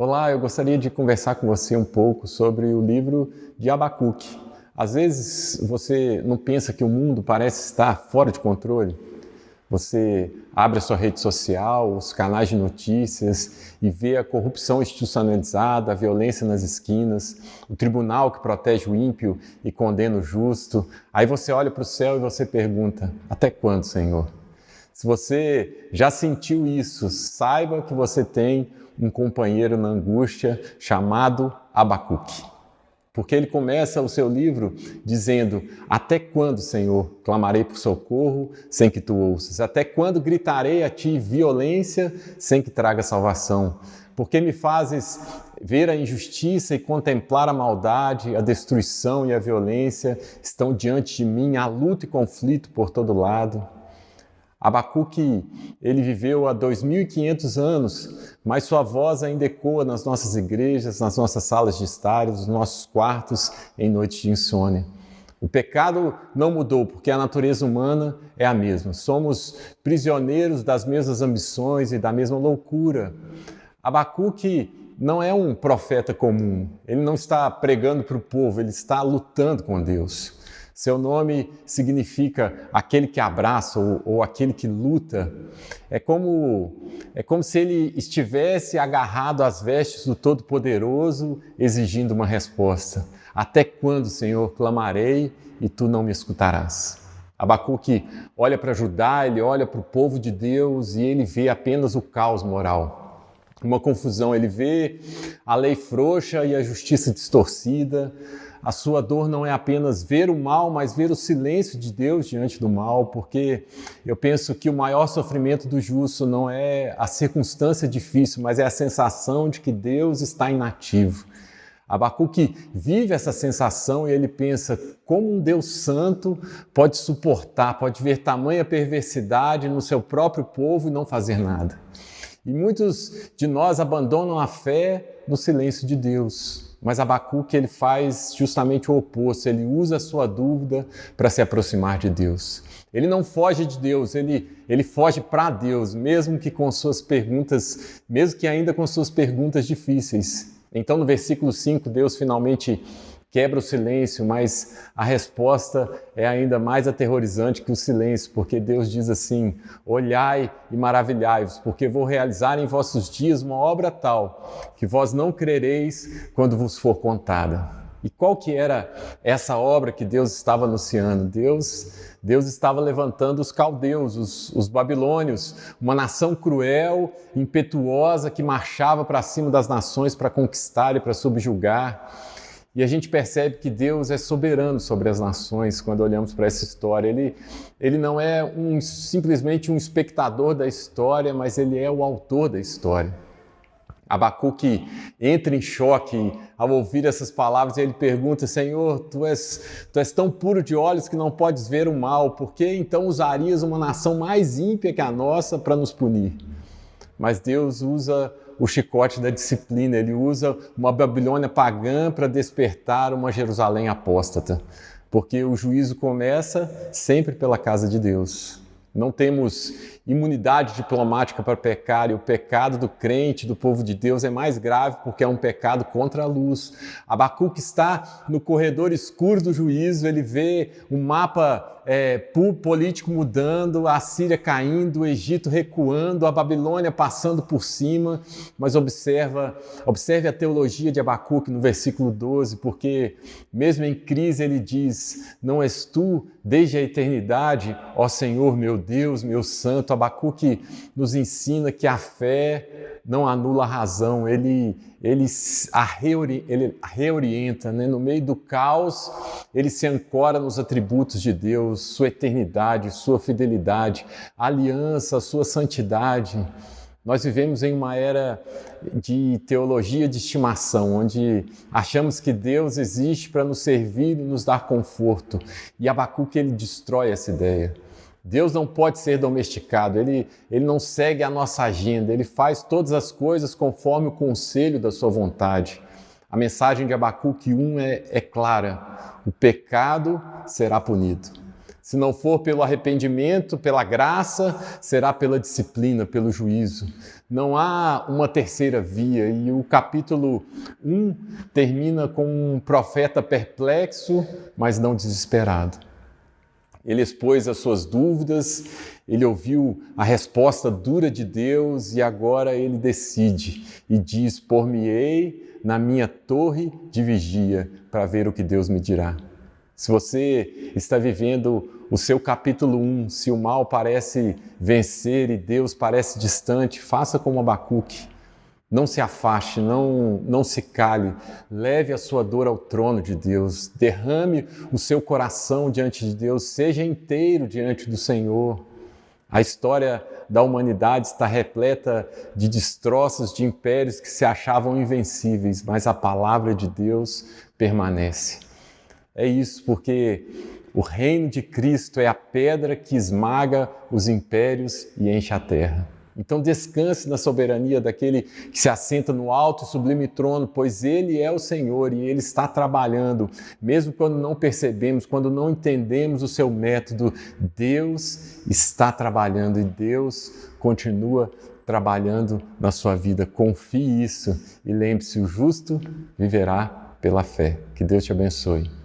Olá, eu gostaria de conversar com você um pouco sobre o livro de Abacuque. Às vezes você não pensa que o mundo parece estar fora de controle? Você abre a sua rede social, os canais de notícias e vê a corrupção institucionalizada, a violência nas esquinas, o tribunal que protege o ímpio e condena o justo. Aí você olha para o céu e você pergunta: até quando, Senhor? Se você já sentiu isso, saiba que você tem um companheiro na angústia chamado Abacuque. Porque ele começa o seu livro dizendo: até quando, Senhor, clamarei por socorro sem que tu ouças? Até quando gritarei a ti violência sem que traga salvação? Porque me fazes ver a injustiça e contemplar a maldade, a destruição e a violência estão diante de mim, há luta e conflito por todo lado. Abacuque, ele viveu há 2.500 anos, mas sua voz ainda ecoa nas nossas igrejas, nas nossas salas de estar, nos nossos quartos, em noites de insônia. O pecado não mudou, porque a natureza humana é a mesma. Somos prisioneiros das mesmas ambições e da mesma loucura. Abacuque não é um profeta comum, ele não está pregando para o povo, ele está lutando com Deus. Seu nome significa aquele que abraça ou aquele que luta. É como se ele estivesse agarrado às vestes do Todo-Poderoso, exigindo uma resposta. Até quando, Senhor, clamarei e tu não me escutarás? Abacuque olha para Judá, ele olha para o povo de Deus e ele vê apenas o caos moral. Uma confusão, ele vê a lei frouxa e a justiça distorcida. A sua dor não é apenas ver o mal, mas ver o silêncio de Deus diante do mal, porque eu penso que o maior sofrimento do justo não é a circunstância difícil, mas é a sensação de que Deus está inativo. Abacuque vive essa sensação e ele pensa: como um Deus santo pode suportar, pode ver tamanha perversidade no seu próprio povo e não fazer nada? E muitos de nós abandonam a fé no silêncio de Deus. Mas Abacuque, ele faz justamente o oposto, ele usa a sua dúvida para se aproximar de Deus. Ele não foge de Deus, ele foge para Deus, mesmo que ainda com suas perguntas difíceis. Então no versículo 5, Deus finalmente quebra o silêncio, mas a resposta é ainda mais aterrorizante que o silêncio, porque Deus diz assim: olhai e maravilhai-vos, porque vou realizar em vossos dias uma obra tal, que vós não crereis quando vos for contada. E qual que era essa obra que Deus estava anunciando? Deus estava levantando os caldeus, os babilônios, uma nação cruel, impetuosa, que marchava para cima das nações para conquistar e para subjugar. E a gente percebe que Deus é soberano sobre as nações quando olhamos para essa história. Ele não é simplesmente um espectador da história, mas ele é o autor da história. Abacuque entra em choque ao ouvir essas palavras e ele pergunta: Senhor, tu és tão puro de olhos que não podes ver o mal, por que então usarias uma nação mais ímpia que a nossa para nos punir? Mas Deus usa o chicote da disciplina, ele usa uma Babilônia pagã para despertar uma Jerusalém apóstata, porque o juízo começa sempre pela casa de Deus. Não temos imunidade diplomática para pecar, e o pecado do crente, do povo de Deus, é mais grave porque é um pecado contra a luz. Abacuque está no corredor escuro do juízo, ele vê o mapa político mudando, a Síria caindo, o Egito recuando, a Babilônia passando por cima, mas observe a teologia de Abacuque no versículo 12, porque mesmo em crise ele diz: não és tu desde a eternidade, ó Senhor, meu Deus, meu santo. Abacuque nos ensina que a fé não anula a razão, ele a reorienta, né? No meio do caos, ele se ancora nos atributos de Deus, sua eternidade, sua fidelidade, a aliança, sua santidade. Nós vivemos em uma era de teologia de estimação, onde achamos que Deus existe para nos servir e nos dar conforto. E Abacuque, ele destrói essa ideia. Deus não pode ser domesticado, ele não segue a nossa agenda, ele faz todas as coisas conforme o conselho da sua vontade. A mensagem de Abacuque 1 é clara: o pecado será punido. Se não for pelo arrependimento, pela graça, será pela disciplina, pelo juízo. Não há uma terceira via. E o capítulo 1 termina com um profeta perplexo, mas não desesperado. Ele expôs as suas dúvidas, ele ouviu a resposta dura de Deus e agora ele decide e diz: por-me-ei na minha torre de vigia para ver o que Deus me dirá. Se você está vivendo o seu capítulo 1, se o mal parece vencer e Deus parece distante, faça como Abacuque. Não se afaste, não se cale, leve a sua dor ao trono de Deus, derrame o seu coração diante de Deus, seja inteiro diante do Senhor. A história da humanidade está repleta de destroços de impérios que se achavam invencíveis, mas a palavra de Deus permanece. É isso, porque o reino de Cristo é a pedra que esmaga os impérios e enche a terra. Então descanse na soberania daquele que se assenta no alto e sublime trono, pois Ele é o Senhor e Ele está trabalhando, mesmo quando não percebemos, quando não entendemos o seu método, Deus está trabalhando e Deus continua trabalhando na sua vida. Confie isso e lembre-se, o justo viverá pela fé. Que Deus te abençoe.